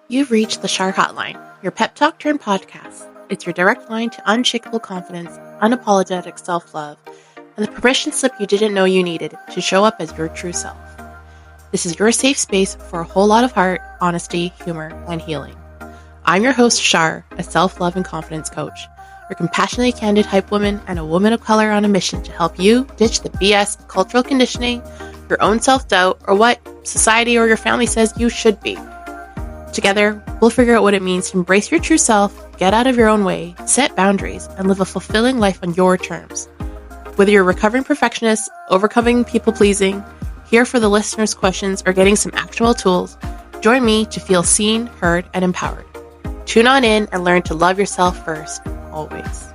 You've reached the Char Hotline, your pep talk turned podcast. It's your direct line to unshakable confidence, unapologetic self love, and the permission slip you didn't know you needed to show up as your true self. This is your safe space for a whole lot of heart, honesty, humor, and healing. I'm your host, Char, a self love and confidence coach, your compassionately candid hype woman, and a woman of color on a mission to help you ditch the BS, cultural conditioning, your own self doubt, or what society or your family says you should be. Together, we'll figure out what it means to embrace your true self, get out of your own way, set boundaries, and live a fulfilling life on your terms. Whether you're a recovering perfectionist, overcoming people-pleasing, here for the listeners' questions, or getting some actionable tools, join me to feel seen, heard, and empowered. Tune on in and learn to love yourself first, always.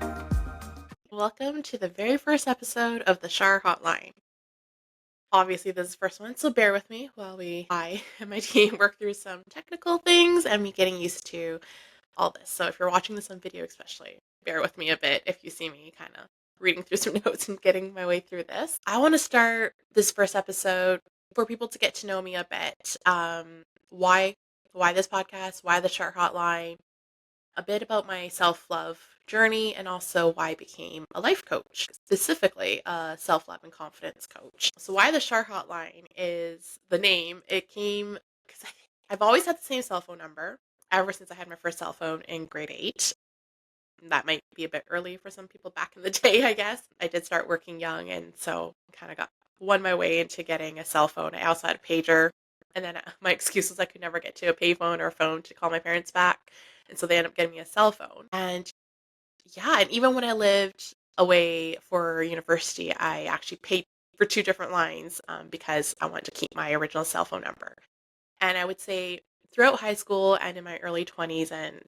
Welcome to the very first episode of the Char Hotline. Obviously, this is the first one, so bear with me while I and my team work through some technical things and me getting used to all this. So if you're watching this on video especially, bear with me a bit if you see me kind of reading through some notes and getting my way through this. I want to start this first episode for people to get to know me a bit. Why this podcast, why the Chart Hotline, a bit about my self-love journey, and also why I became a life coach, specifically a self-love and confidence coach. So why the Char Hotline is the name. It came because I've always had the same cell phone number ever since I had my first cell phone in grade 8. That might be a bit early for some people back in the day, I guess. I did start working young, and so kind of won my way into getting a cell phone. I also had a pager, and then my excuse was I could never get to a payphone or a phone to call my parents back. And so they ended up getting me a cell phone. And yeah, and even when I lived away for university, I actually paid for 2 different lines because I wanted to keep my original cell phone number. And I would say throughout high school and in my early 20s and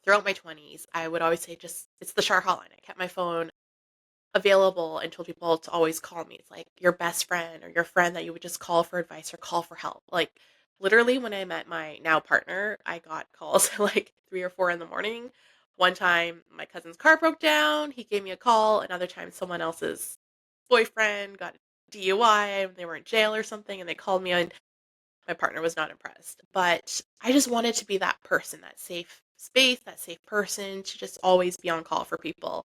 throughout my 20s, I would always say it's the Char Hotline. I kept my phone available and told people to always call me. It's like your best friend or your friend that you would just call for advice or call for help. Like literally when I met my now partner, I got calls at like 3 or 4 in the morning. One time my cousin's car broke down. He gave me a call. Another time someone else's boyfriend got a DUI and they were in jail or something and they called me and my partner was not impressed. But I just wanted to be that person, that safe space, that safe person to just always be on call for people.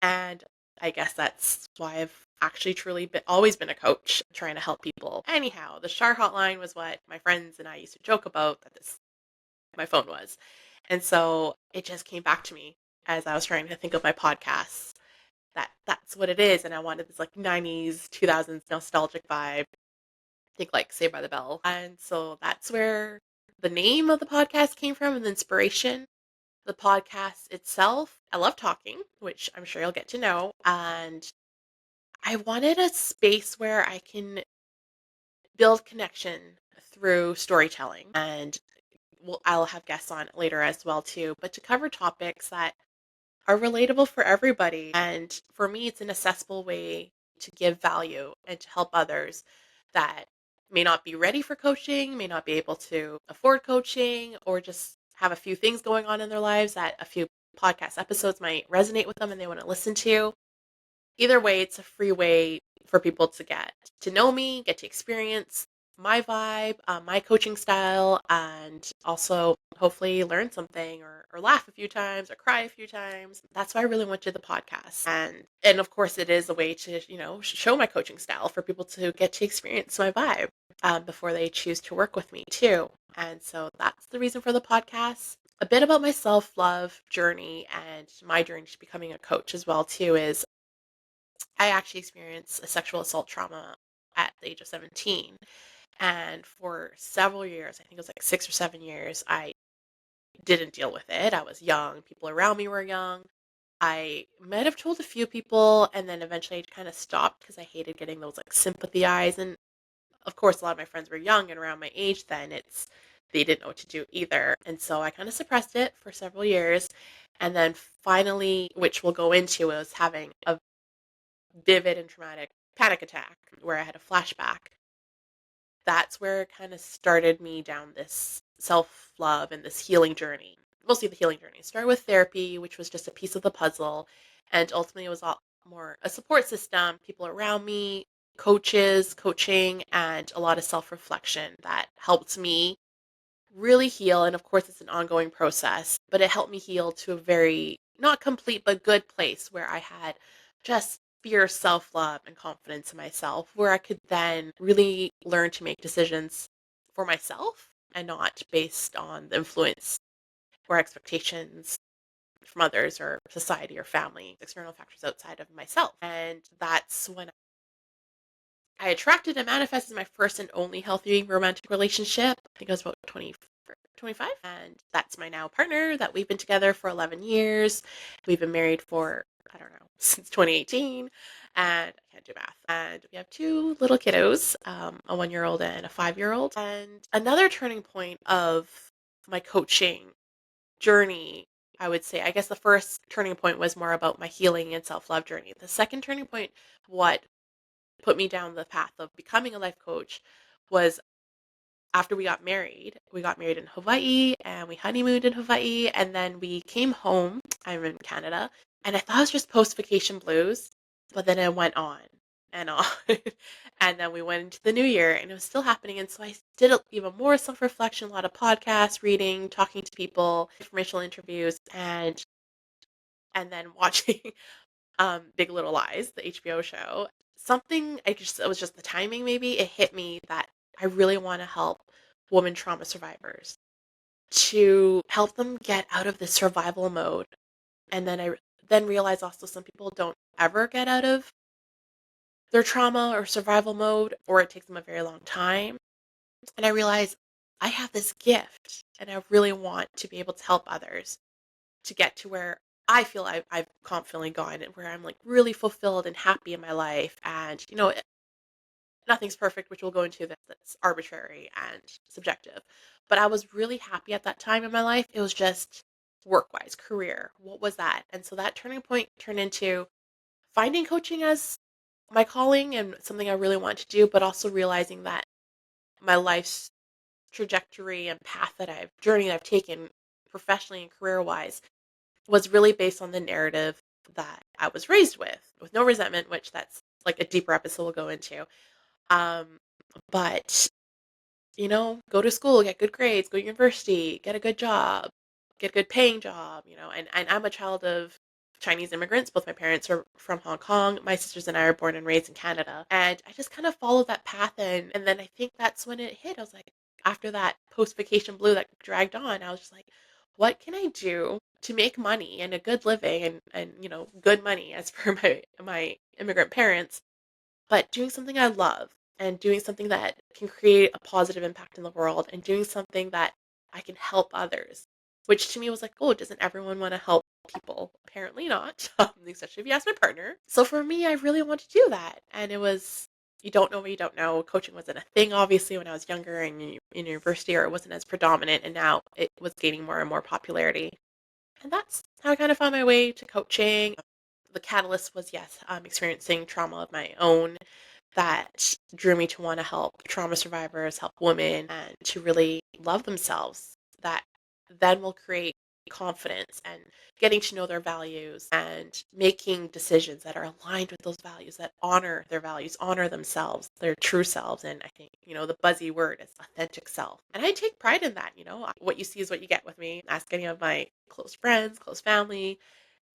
And I guess that's why I've actually truly always been a coach trying to help people. Anyhow, the Char Hotline was what my friends and I used to joke about that this my phone was. And so it just came back to me as I was trying to think of my podcasts that's what it is. And I wanted this like 90s, 2000s nostalgic vibe. Think like Saved by the Bell. And so that's where the name of the podcast came from and the inspiration. The podcast itself, I love talking, which I'm sure you'll get to know. And I wanted a space where I can build connection through storytelling. And I'll have guests on later as well too, but to cover topics that are relatable for everybody. And for me, it's an accessible way to give value and to help others that may not be ready for coaching, may not be able to afford coaching, or just have a few things going on in their lives that a few podcast episodes might resonate with them and they want to listen to. Either way, it's a free way for people to get to know me, get to experience my vibe, my coaching style, and also hopefully learn something or laugh a few times or cry a few times. That's why I really went to the podcast. And of course, it is a way to, show my coaching style for people to get to experience my vibe before they choose to work with me too. And so that's the reason for the podcast. A bit about my self-love journey and my journey to becoming a coach as well too is I actually experienced a sexual assault trauma at the age of 17. And for several years, I think it was like 6 or 7 years, I didn't deal with it. I was young. People around me were young. I might have told a few people, and then eventually I kind of stopped because I hated getting those like sympathy eyes. And of course, a lot of my friends were young and around my age then. They didn't know what to do either. And so I kind of suppressed it for several years. And then finally, which we'll go into, was having a vivid and traumatic panic attack where I had a flashback. That's where it kind of started me down this self-love and this healing journey. Mostly the healing journey. It started with therapy, which was just a piece of the puzzle. And ultimately it was all more a support system, people around me, coaches, coaching, and a lot of self-reflection that helped me really heal. And of course, it's an ongoing process, but it helped me heal to a very not complete, but good place where I had just fierce self love and confidence in myself, where I could then really learn to make decisions for myself and not based on the influence or expectations from others or society or family, external factors outside of myself. And that's when I attracted and manifested my first and only healthy romantic relationship. I think I was about 25. And that's my now partner that we've been together for 11 years. We've been married for, I don't know, since 2018. And I can't do math. And we have two little kiddos, a 1-year-old and a 5-year-old. And another turning point of my coaching journey, I would say, I guess the first turning point was more about my healing and self love journey. The second turning point, what put me down the path of becoming a life coach, was after we got married. We got married in Hawaii and we honeymooned in Hawaii. And then we came home. I'm in Canada. And I thought it was just post vacation blues. But then it went on and on. And then we went into the new year and it was still happening. And so I did even more self reflection, a lot of podcasts, reading, talking to people, informational interviews, and then watching Big Little Lies, the HBO show. Something it was just the timing maybe. It hit me that I really want to help women trauma survivors to help them get out of the survival mode. And then I then realized also some people don't ever get out of their trauma or survival mode, or it takes them a very long time. And I realized I have this gift and I really want to be able to help others to get to where I feel I've confidently gone and where I'm like really fulfilled and happy in my life. And, nothing's perfect, which we'll go into that's arbitrary and subjective. But I was really happy at that time in my life. It was just work wise, career. What was that? And so that turning point turned into finding coaching as my calling and something I really want to do, but also realizing that my life's trajectory and journey that I've taken professionally and career wise was really based on the narrative that I was raised with no resentment, which that's like a deeper episode we'll go into. Um, but go to school, get good grades, go to university, get a good job, get a good paying job, and I'm a child of Chinese immigrants. Both my parents are from Hong Kong. My sisters and I are born and raised in Canada. And I just kind of followed that path and then I think that's when it hit. I was like, after that post vacation blue that dragged on, I was just like, what can I do to make money and a good living and good money as per my immigrant parents, but doing something I love and doing something that can create a positive impact in the world and doing something that I can help others, which to me was like, oh, doesn't everyone want to help people? Apparently not, especially if you ask my partner. So for me, I really wanted to do that. And it was, you don't know what you don't know. Coaching wasn't a thing, obviously, when I was younger and in university, or it wasn't as predominant. And now it was gaining more and more popularity. And that's how I kind of found my way to coaching. The catalyst was, yes, experiencing trauma of my own that drew me to want to help trauma survivors, help women, and to really love themselves. That then will create confidence and getting to know their values and making decisions that are aligned with those values, that honor their values, honor themselves, their true selves. And I think, the buzzy word is authentic self. And I take pride in that. What you see is what you get with me. Ask any of my close friends, close family,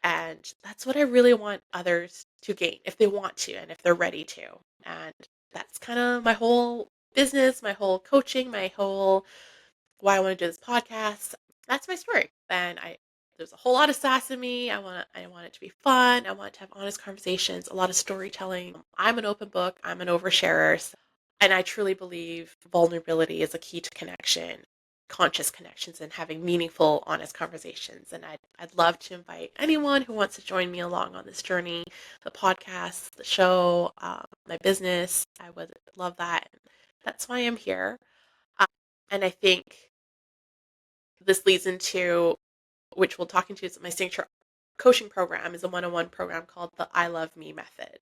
and that's what I really want others to gain if they want to and if they're ready to. And that's kind of my whole business, my whole coaching, my whole why I want to do this podcast. That's my story. And there's a whole lot of sass in me. I want it to be fun. I want to have honest conversations, a lot of storytelling. I'm an open book. I'm an oversharer. And I truly believe vulnerability is a key to connection, conscious connections, and having meaningful, honest conversations. And I'd love to invite anyone who wants to join me along on this journey, the podcast, the show, my business. I would love that. And that's why I'm here. Um, and I think this leads into, which we'll talk into, is my signature coaching program is a one-on-one program called the I Love Me method.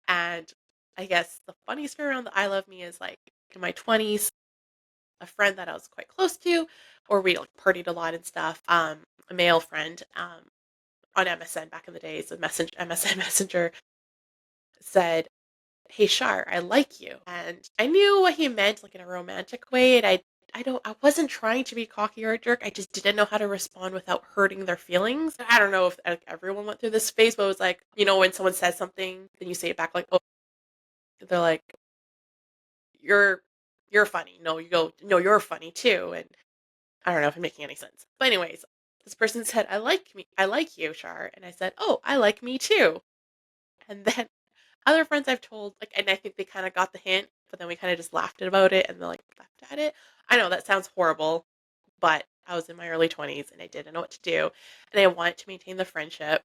And I guess the funny story around the I Love Me is like in my 20s, a friend that I was quite close to, or we like partied a lot and stuff, a male friend, on MSN back in the days, the MSN Messenger, said, "Hey Shar, I like you." And I knew what he meant, like in a romantic way, and I wasn't trying to be cocky or a jerk. I just didn't know how to respond without hurting their feelings. I don't know if like, everyone went through this phase, but it was like, when someone says something, then you say it back like, oh, they're like, you're you're funny. No, you go, no, you're funny too. And I don't know if I'm making any sense. But anyways, this person said, I like you, Char. And I said, oh, I like me too. And then other friends I've told, like, and I think they kind of got the hint, but then we kind of just laughed about it and they're like, laughed at it. I know that sounds horrible, but I was in my early 20s and I didn't know what to do. And I wanted to maintain the friendship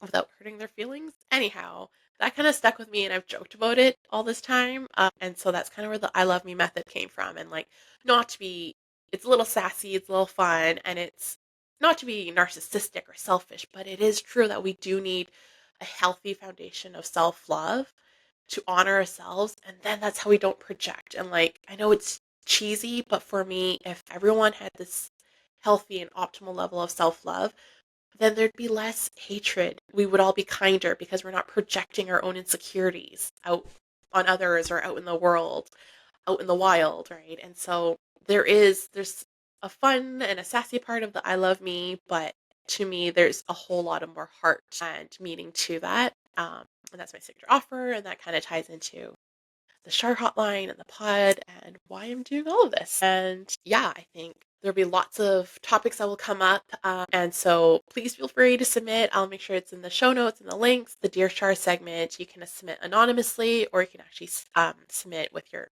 without hurting their feelings. Anyhow, that kind of stuck with me and I've joked about it all this time. And so that's kind of where the I love me method came from. And like, not to be, it's a little sassy, it's a little fun, and it's not to be narcissistic or selfish, but it is true that we do need a healthy foundation of self love to honor ourselves. And then that's how we don't project. And like, I know it's cheesy, but for me, if everyone had this healthy and optimal level of self love, then there'd be less hatred. We would all be kinder because we're not projecting our own insecurities out on others or out in the world, out in the wild, right? And so there's a fun and a sassy part of the I love me, but to me there's a whole lot of more heart and meaning to that. And that's my signature offer, and that kind of ties into the Char Hotline and the pod and why I'm doing all of this. And yeah, I think there'll be lots of topics that will come up. And so please feel free to submit. I'll make sure it's in the show notes and the links. The Dear Char segment, you can submit anonymously, or you can actually submit with your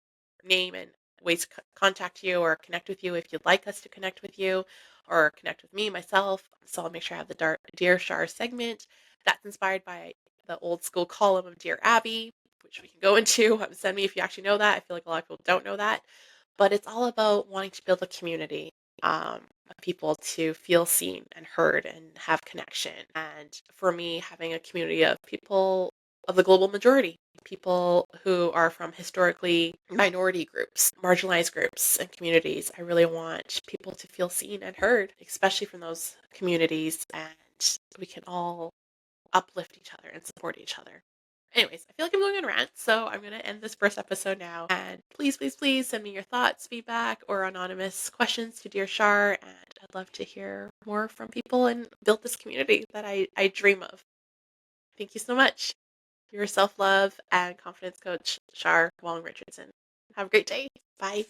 name and ways to contact you or connect with you if you'd like us to connect with you or connect with me, myself. So I'll make sure I have the Dear Char segment. That's inspired by the old school column of Dear Abby, which we can go into. Send me if you actually know that. I feel like a lot of people don't know that. But it's all about wanting to build a community of people to feel seen and heard and have connection. And for me, having a community of people of the global majority, people who are from historically minority groups, marginalized groups and communities. I really want people to feel seen and heard, especially from those communities. And we can all uplift each other and support each other. Anyways, I feel like I'm going on a rant, so I'm going to end this first episode now. And please, please, please send me your thoughts, feedback, or anonymous questions to Dear Char. And I'd love to hear more from people and build this community that I dream of. Thank you so much. Your self-love and confidence coach, Char Wong Richardson. Have a great day. Bye.